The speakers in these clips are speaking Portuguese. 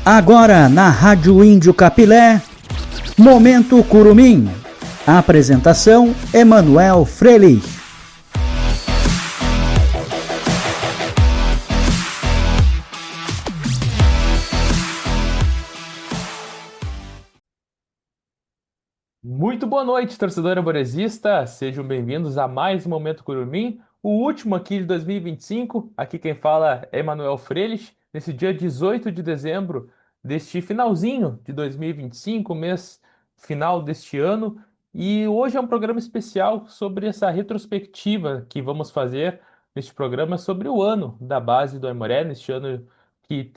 Agora na Rádio Índio Capilé, Momento Curumim. Apresentação: Emanuel Frelich. Muito boa noite, torcedor arboresista. Sejam bem-vindos a mais um Momento Curumim, o último aqui de 2025. Aqui quem fala é Emanuel Frelich, nesse dia 18 de dezembro deste finalzinho de 2025, mês final deste ano. E hoje é um programa especial sobre essa retrospectiva que vamos fazer neste programa sobre o ano da base do Aimoré, neste ano que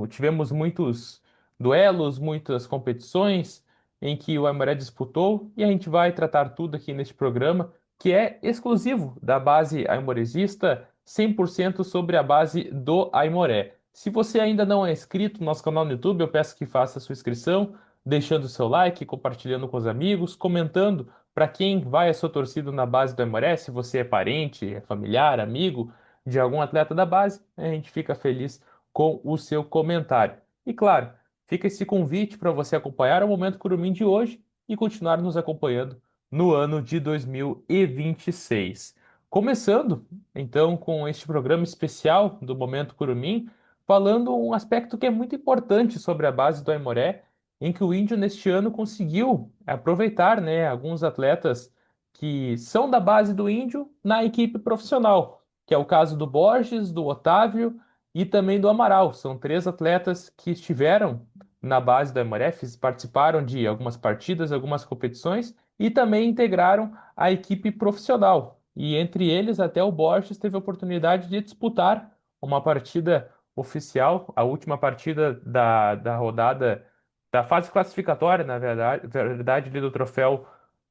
tivemos muitos duelos, muitas competições em que o Aimoré disputou, e a gente vai tratar tudo aqui neste programa, que é exclusivo da base aimoresista, 100% sobre a base do Aimoré. Se você ainda não é inscrito no nosso canal no YouTube, eu peço que faça a sua inscrição, deixando o seu like, compartilhando com os amigos, comentando para quem vai a sua torcida na base do Aimoré, se você é parente, é familiar, amigo de algum atleta da base, a gente fica feliz com o seu comentário. E claro, fica esse convite para você acompanhar o Momento Curumim de hoje e continuar nos acompanhando no ano de 2026. Começando, então, com este programa especial do Momento Curumim, falando um aspecto que é muito importante sobre a base do Aimoré, em que o Índio, neste ano, conseguiu aproveitar, né, alguns atletas que são da base do Índio na equipe profissional, que é o caso do Borges, do Otávio e também do Amaral. São três atletas que estiveram na base do Aimoré, participaram de algumas partidas, algumas competições e também integraram a equipe profissional. E entre eles, até o Borges teve a oportunidade de disputar uma partida oficial, a última partida da rodada, da fase classificatória, na verdade ali do troféu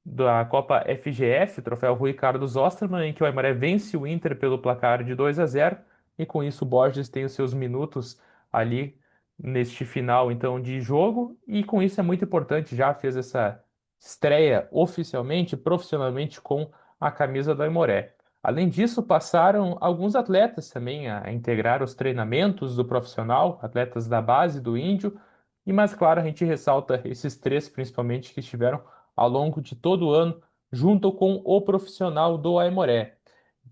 da Copa FGF, troféu Rui Carlos Ostermann, em que o Aimoré vence o Inter pelo placar de 2-0, e com isso o Borges tem os seus minutos ali neste final então de jogo, e com isso é muito importante, já fez essa estreia oficialmente, profissionalmente com a camisa do Aimoré. Além disso, passaram alguns atletas também a integrar os treinamentos do profissional, atletas da base do Índio, e mais claro, a gente ressalta esses três principalmente que estiveram ao longo de todo o ano, junto com o profissional do Aimoré.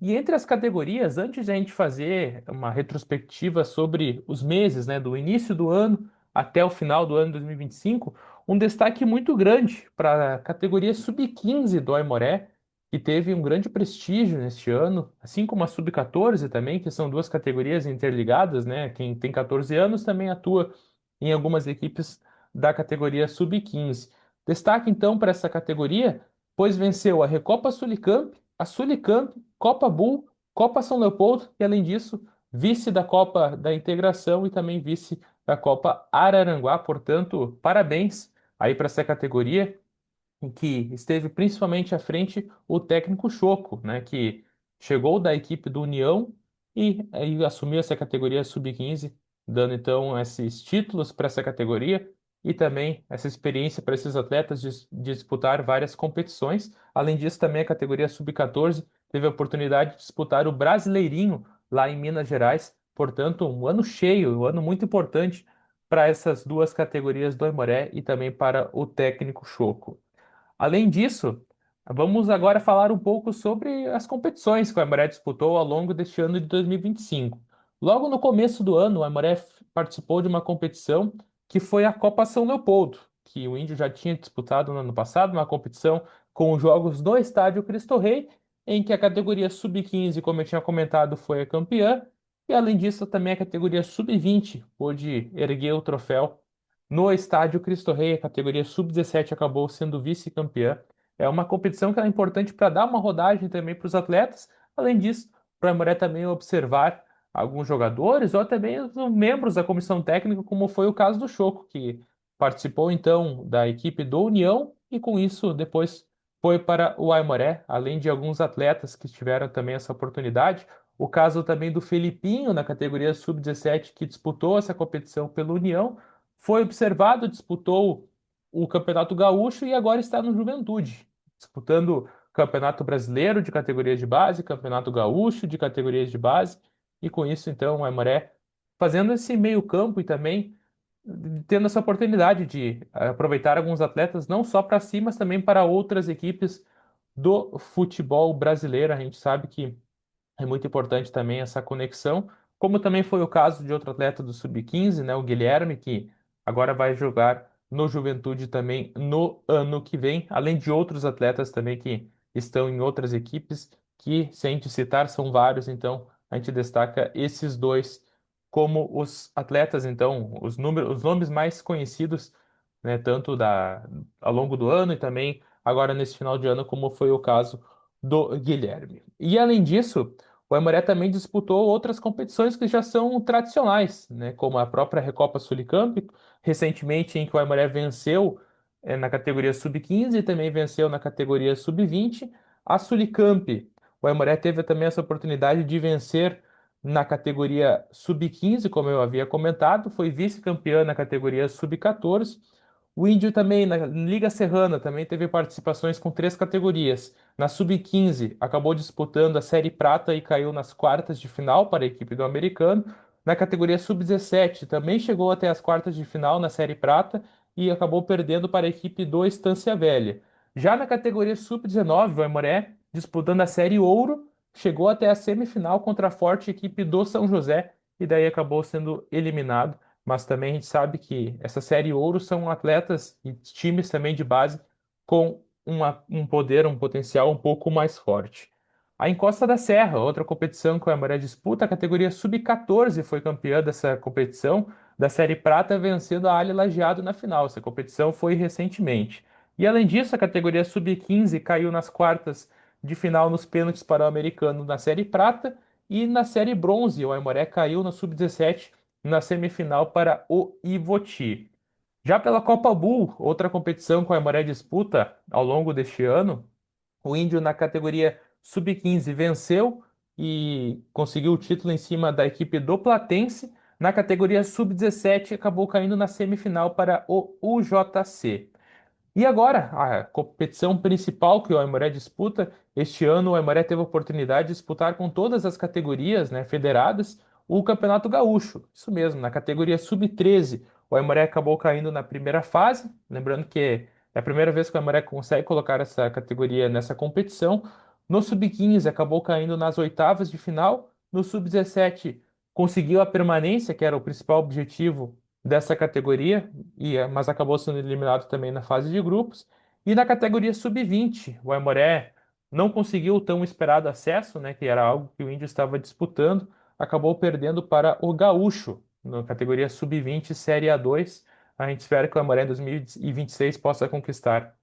E entre as categorias, antes de a gente fazer uma retrospectiva sobre os meses, né, do início do ano até o final do ano de 2025, um destaque muito grande para a categoria Sub-15 do Aimoré, que teve um grande prestígio neste ano, assim como a Sub-14 também, que são duas categorias interligadas, né? Quem tem 14 anos também atua em algumas equipes da categoria Sub-15. Destaque então para essa categoria, pois venceu a Recopa Sulicamp, a Sulicamp, Copa Bull, Copa São Leopoldo e, além disso, vice da Copa da Integração e também vice da Copa Araranguá. Portanto, parabéns aí para essa categoria, em que esteve principalmente à frente o técnico Choco, né, que chegou da equipe do União e aí assumiu essa categoria sub-15, dando então esses títulos para essa categoria e também essa experiência para esses atletas de disputar várias competições. Além disso, também a categoria sub-14 teve a oportunidade de disputar o Brasileirinho lá em Minas Gerais. Portanto, um ano cheio, um ano muito importante para essas duas categorias do Aimoré e também para o técnico Choco. Além disso, vamos agora falar um pouco sobre as competições que o Aimoré disputou ao longo deste ano de 2025. Logo no começo do ano, o Aimoré participou de uma competição que foi a Copa São Leopoldo, que o Índio já tinha disputado no ano passado, uma competição com os jogos do Estádio Cristo Rei, em que a categoria Sub-15, como eu tinha comentado, foi a campeã, e além disso também a categoria Sub-20 pôde erguer o troféu no Estádio Cristo Rei. A categoria Sub-17 acabou sendo vice-campeã. É uma competição que é importante para dar uma rodagem também para os atletas. Além disso, para o Aimoré também observar alguns jogadores ou até mesmo membros da comissão técnica, como foi o caso do Choco, que participou então da equipe do União e com isso depois foi para o Aimoré, além de alguns atletas que tiveram também essa oportunidade. O caso também do Felipinho, na categoria Sub-17, que disputou essa competição pelo União, foi observado, disputou o Campeonato Gaúcho e agora está no Juventude, disputando o Campeonato Brasileiro de categorias de base, Campeonato Gaúcho de categorias de base, e com isso, então, o Aimoré fazendo esse meio-campo e também tendo essa oportunidade de aproveitar alguns atletas não só para si, mas também para outras equipes do futebol brasileiro. A gente sabe que é muito importante também essa conexão, como também foi o caso de outro atleta do Sub-15, né, o Guilherme, que agora vai jogar no Juventude também no ano que vem, além de outros atletas também que estão em outras equipes, que, se a gente citar, são vários, então a gente destaca esses dois como os atletas, então, os nomes mais conhecidos, né, tanto ao longo do ano e também agora nesse final de ano, como foi o caso do Guilherme. E além disso, o Aimoré também disputou outras competições que já são tradicionais, né, como a própria Recopa Sulicamp, recentemente em que o Aimoré venceu na categoria Sub-15 e também venceu na categoria Sub-20. A Sulicamp, o Aimoré teve também essa oportunidade de vencer na categoria Sub-15, como eu havia comentado, foi vice-campeã na categoria Sub-14. O Índio também, na Liga Serrana, também teve participações com três categorias. Na Sub-15, acabou disputando a Série Prata e caiu nas quartas de final para a equipe do americano. Na categoria Sub-17, também chegou até as quartas de final na Série Prata e acabou perdendo para a equipe do Estância Velha. Já na categoria Sub-19, o Aimoré, disputando a Série Ouro, chegou até a semifinal contra a forte equipe do São José e daí acabou sendo eliminado. Mas também a gente sabe que essa Série Ouro são atletas e times também de base com um poder, um potencial um pouco mais forte. A Encosta da Serra, outra competição que o Aimoré disputa, a categoria Sub-14 foi campeã dessa competição, da Série Prata, vencendo a Ali Lajeado na final. Essa competição foi recentemente. E além disso, a categoria Sub-15 caiu nas quartas de final nos pênaltis para o americano na Série Prata e na Série Bronze. O Aimoré caiu na Sub-17 na semifinal para o Ivoti. Já pela Copa Bull, outra competição que o Aimoré disputa ao longo deste ano, o Índio na categoria Sub-15 venceu e conseguiu o título em cima da equipe do Platense. Na categoria Sub-17 acabou caindo na semifinal para o UJC. E agora, a competição principal que o Aimoré disputa, este ano o Aimoré teve a oportunidade de disputar com todas as categorias, né, federadas, o Campeonato Gaúcho. Isso mesmo, na categoria Sub-13, o Aimoré acabou caindo na primeira fase, lembrando que é a primeira vez que o Aimoré consegue colocar essa categoria nessa competição. No Sub-15 acabou caindo nas oitavas de final, no Sub-17 conseguiu a permanência, que era o principal objetivo dessa categoria, mas acabou sendo eliminado também na fase de grupos. E na categoria sub-20, o Aimoré não conseguiu o tão esperado acesso, né, que era algo que o Índio estava disputando, acabou perdendo para o Gaúcho, na categoria sub-20, Série A2. A gente espera que o Aimoré em 2026 possa conquistar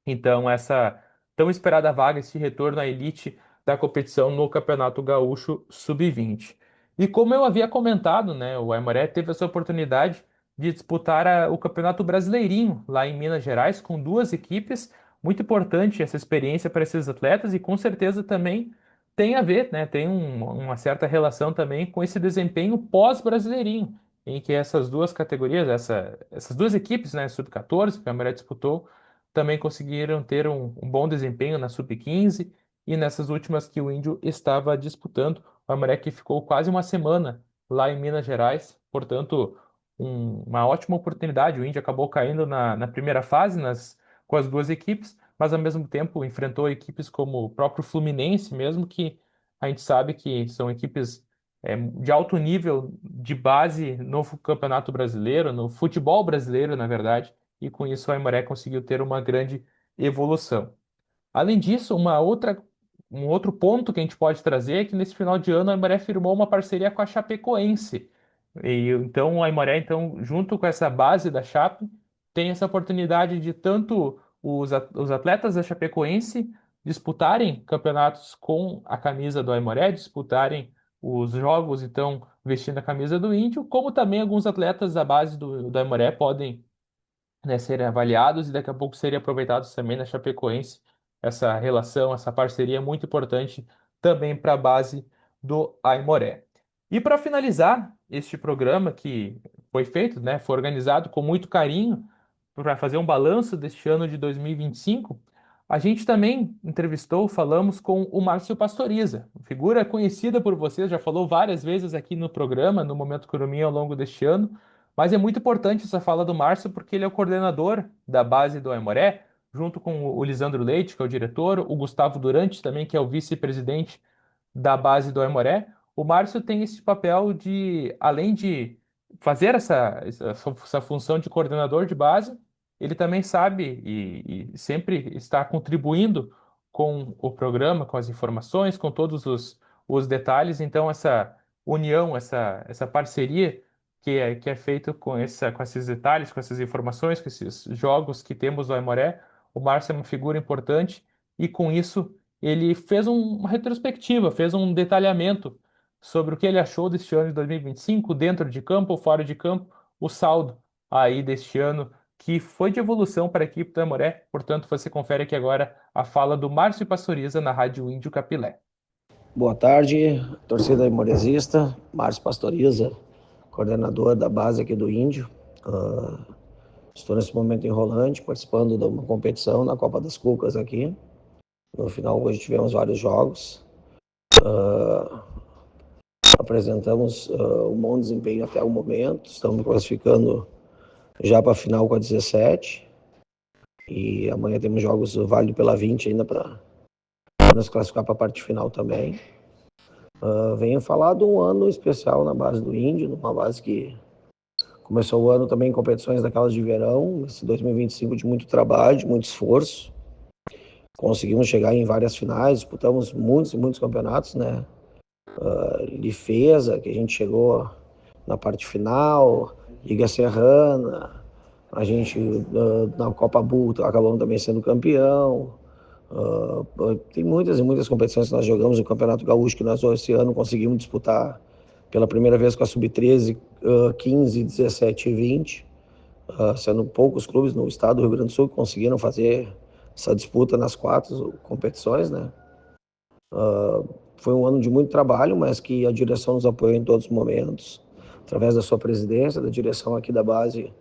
então, essa tão esperada vaga, esse retorno à elite da competição no Campeonato Gaúcho Sub-20. E como eu havia comentado, né, o Aimoré teve essa oportunidade de disputar o Campeonato Brasileirinho lá em Minas Gerais com duas equipes. Muito importante essa experiência para esses atletas e com certeza também tem a ver, né, tem uma certa relação também com esse desempenho pós-brasileirinho, em que essas duas categorias, essas duas equipes, né, Sub-14, que o Aimoré disputou, também conseguiram ter um bom desempenho na Sub-15 e nessas últimas que o Índio estava disputando. O Aimoré que ficou quase uma semana lá em Minas Gerais, portanto, uma ótima oportunidade. O Índio acabou caindo na primeira fase com as duas equipes, mas ao mesmo tempo enfrentou equipes como o próprio Fluminense, mesmo que a gente sabe que são equipes de alto nível de base no Campeonato Brasileiro, no futebol brasileiro, na verdade, e com isso o Aimoré conseguiu ter uma grande evolução. Além disso, um outro ponto que a gente pode trazer é que nesse final de ano a Aimoré firmou uma parceria com a Chapecoense. E então o Aimoré, então, junto com essa base da Chape, tem essa oportunidade de tanto os atletas da Chapecoense disputarem campeonatos com a camisa do Aimoré, disputarem os jogos, então, vestindo a camisa do Índio, como também alguns atletas da base do Aimoré podem, né, serem avaliados e daqui a pouco serem aproveitados também na Chapecoense. Essa relação, essa parceria é muito importante também para a base do Aimoré. E para finalizar este programa que foi feito, né, foi organizado com muito carinho para fazer um balanço deste ano de 2025, a gente também entrevistou, falamos com o Márcio Pastoriza, figura conhecida por vocês, já falou várias vezes aqui no programa, no Momento Curumim, ao longo deste ano, Mas é muito importante essa fala do Márcio porque ele é o coordenador da base do Aimoré, junto com o Lisandro Leite, que é o diretor, o Gustavo Durante também, que é o vice-presidente da base do Aimoré. O Márcio tem esse papel de, além de fazer essa função de coordenador de base, ele também sabe e sempre está contribuindo com o programa, com as informações, com todos os detalhes. Então, essa união, essa parceria que é feito com esses detalhes, com essas informações, com esses jogos que temos no Aimoré, o Márcio é uma figura importante e com isso ele fez uma retrospectiva, fez um detalhamento sobre o que ele achou deste ano de 2025, dentro de campo ou fora de campo, o saldo aí deste ano, que foi de evolução para a equipe do Aimoré. Portanto, você confere aqui agora a fala do Márcio Pastoriza na Rádio Índio Capilé. Boa tarde, torcida imoresista, Márcio Pastoriza, coordenador da base aqui do Índio. Estou nesse momento em Rolante, participando de uma competição na Copa das Cucas aqui. No final, hoje tivemos vários jogos. Apresentamos um bom desempenho até o momento. Estamos classificando já para a final com a 17. E amanhã temos jogos válidos pela 20 ainda para nos classificar para a parte final também. Venho falar de um ano especial na base do Índio, numa base que começou o ano também em competições daquelas de verão, esse 2025 de muito trabalho, de muito esforço. Conseguimos chegar em várias finais, disputamos muitos e muitos campeonatos, né? Defesa, que a gente chegou na parte final, Liga Serrana, a gente na Copa Bull acabamos também sendo campeão. Tem muitas e muitas competições que nós jogamos, o Campeonato Gaúcho que nós esse ano conseguimos disputar pela primeira vez com a Sub-13, 15, 17 e 20, sendo poucos clubes no estado do Rio Grande do Sul que conseguiram fazer essa disputa nas 4 competições, né? Foi um ano de muito trabalho, mas que a direção nos apoiou em todos os momentos, através da sua presidência, da direção aqui da base,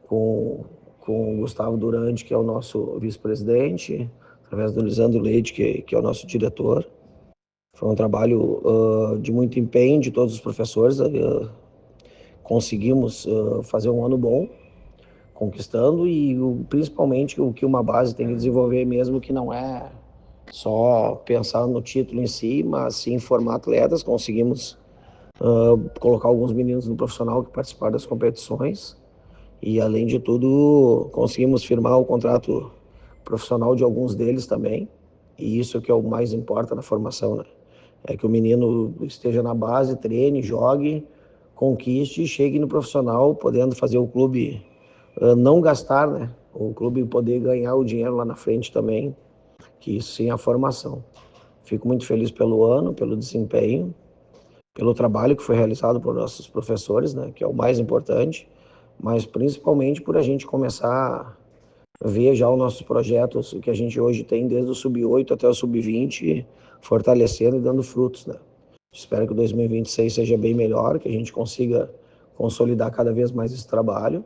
com o Gustavo Durante, que é o nosso vice-presidente, através do Lisandro Leite, que é o nosso diretor. Foi um trabalho de muito empenho de todos os professores. Conseguimos fazer um ano bom, conquistando, e principalmente o que uma base tem que desenvolver mesmo, que não é só pensar no título em si, mas sim formar atletas. Conseguimos colocar alguns meninos no profissional que participaram das competições e, além de tudo, conseguimos firmar o contrato profissional de alguns deles também, e isso que é o mais importa na formação, né? É que o menino esteja na base, treine, jogue, conquiste e chegue no profissional, podendo fazer o clube não gastar, né? O clube poder ganhar o dinheiro lá na frente também, que isso sim é a formação. Fico muito feliz pelo ano, pelo desempenho, pelo trabalho que foi realizado por nossos professores, né? Que é o mais importante, mas principalmente por a gente começar a ver já os nossos projetos, que a gente hoje tem desde o Sub-8 até o Sub-20, fortalecendo e dando frutos, né? Espero que o 2026 seja bem melhor, que a gente consiga consolidar cada vez mais esse trabalho,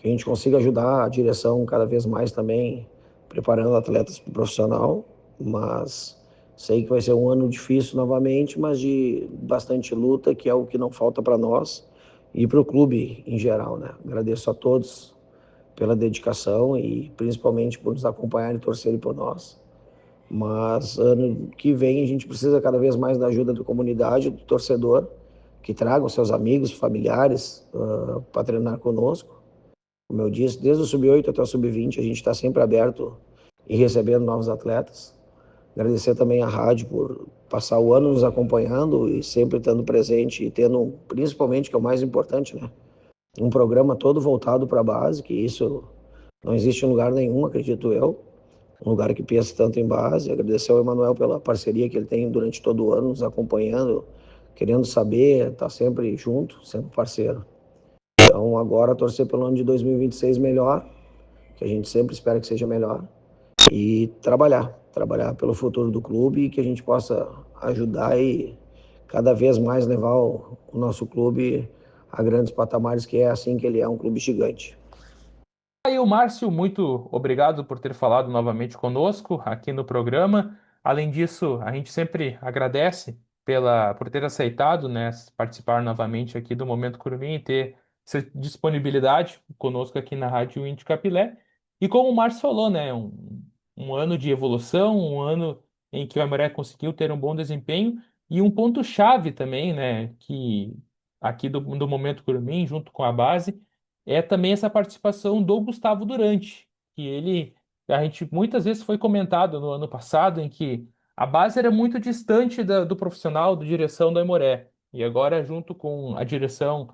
que a gente consiga ajudar a direção cada vez mais também, preparando atletas para o profissional, mas sei que vai ser um ano difícil novamente, mas de bastante luta, que é o que não falta para nós e para o clube em geral, né? Agradeço a todos pela dedicação e principalmente por nos acompanharem e torcerem por nós. Mas ano que vem a gente precisa cada vez mais da ajuda da comunidade, do torcedor, que tragam seus amigos, familiares para treinar conosco. Como eu disse, desde o Sub-8 até o Sub-20, a gente está sempre aberto e recebendo novos atletas. Agradecer também à rádio por passar o ano nos acompanhando e sempre estando presente e tendo, principalmente, que é o mais importante, né? Um programa todo voltado para a base, que isso não existe em lugar nenhum, acredito eu. Um lugar que pensa tanto em base. Agradecer ao Emanuel pela parceria que ele tem durante todo o ano, nos acompanhando, querendo saber, tá sempre junto, sempre parceiro. Então, agora, torcer pelo ano de 2026 melhor, que a gente sempre espera que seja melhor, e trabalhar pelo futuro do clube e que a gente possa ajudar e cada vez mais levar o nosso clube a grandes patamares, que é assim que ele é, um clube gigante. Aí, o Márcio, muito obrigado por ter falado novamente conosco aqui no programa. Além disso, a gente sempre agradece por ter aceitado, né, participar novamente aqui do Momento Curumim e ter essa disponibilidade conosco aqui na Rádio Índio Capilé. E como o Márcio falou, né, um ano de evolução, um ano em que o Aimoré conseguiu ter um bom desempenho e um ponto-chave também, né, que aqui do Momento Curumim, junto com a base, é também essa participação do Gustavo Durante, que a gente muitas vezes foi comentado no ano passado em que a base era muito distante do profissional, da direção do Aimoré. E agora, junto com a direção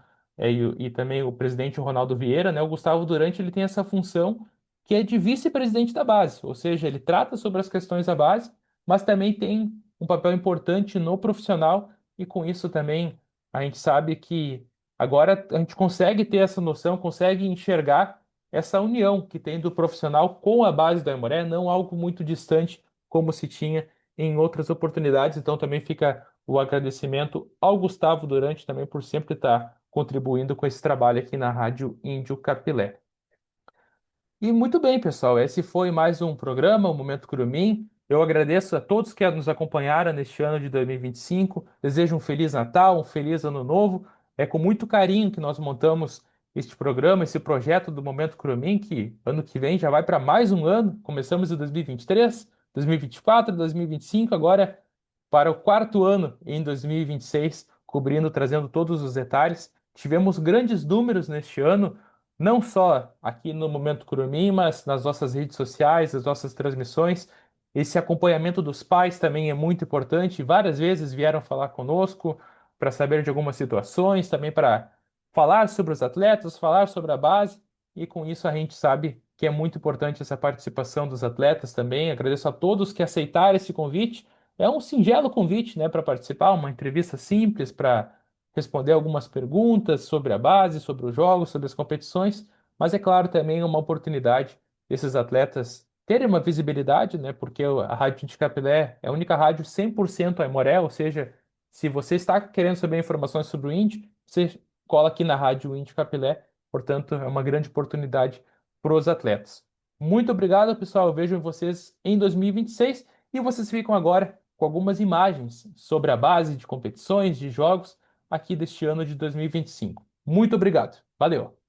e também o presidente Ronaldo Vieira, né, o Gustavo Durante ele tem essa função que é de vice-presidente da base, ou seja, ele trata sobre as questões da base, mas também tem um papel importante no profissional, e com isso também a gente sabe que agora a gente consegue ter essa noção, consegue enxergar essa união que tem do profissional com a base do Aimoré, não algo muito distante como se tinha em outras oportunidades. Então também fica o agradecimento ao Gustavo Durante também por sempre estar contribuindo com esse trabalho aqui na Rádio Índio Capilé. E muito bem, pessoal, esse foi mais um programa, o Momento Curumim. Eu agradeço a todos que nos acompanharam neste ano de 2025. Desejo um Feliz Natal, um Feliz Ano Novo. É com muito carinho que nós montamos este programa, esse projeto do Momento Curumim, que ano que vem já vai para mais um ano. Começamos em 2023, 2024, 2025, agora para o quarto ano em 2026, cobrindo, trazendo todos os detalhes. Tivemos grandes números neste ano, não só aqui no Momento Curumim, mas nas nossas redes sociais, nas nossas transmissões. Esse acompanhamento dos pais também é muito importante. Várias vezes vieram falar conosco para saber de algumas situações, também para falar sobre os atletas, falar sobre a base. E com isso a gente sabe que é muito importante essa participação dos atletas também. Agradeço a todos que aceitaram esse convite. É um singelo convite, né, para participar, uma entrevista simples para responder algumas perguntas sobre a base, sobre os jogos, sobre as competições, mas é claro também uma oportunidade desses atletas terem uma visibilidade, né, porque a Rádio de Capilé é a única rádio 100% Aimoré, ou seja, se você está querendo saber informações sobre o Indy, você cola aqui na Rádio Indy Capilé, portanto, é uma grande oportunidade para os atletas. Muito obrigado, pessoal. Eu vejo vocês em 2026 e vocês ficam agora com algumas imagens sobre a base de competições, de jogos aqui deste ano de 2025. Muito obrigado. Valeu!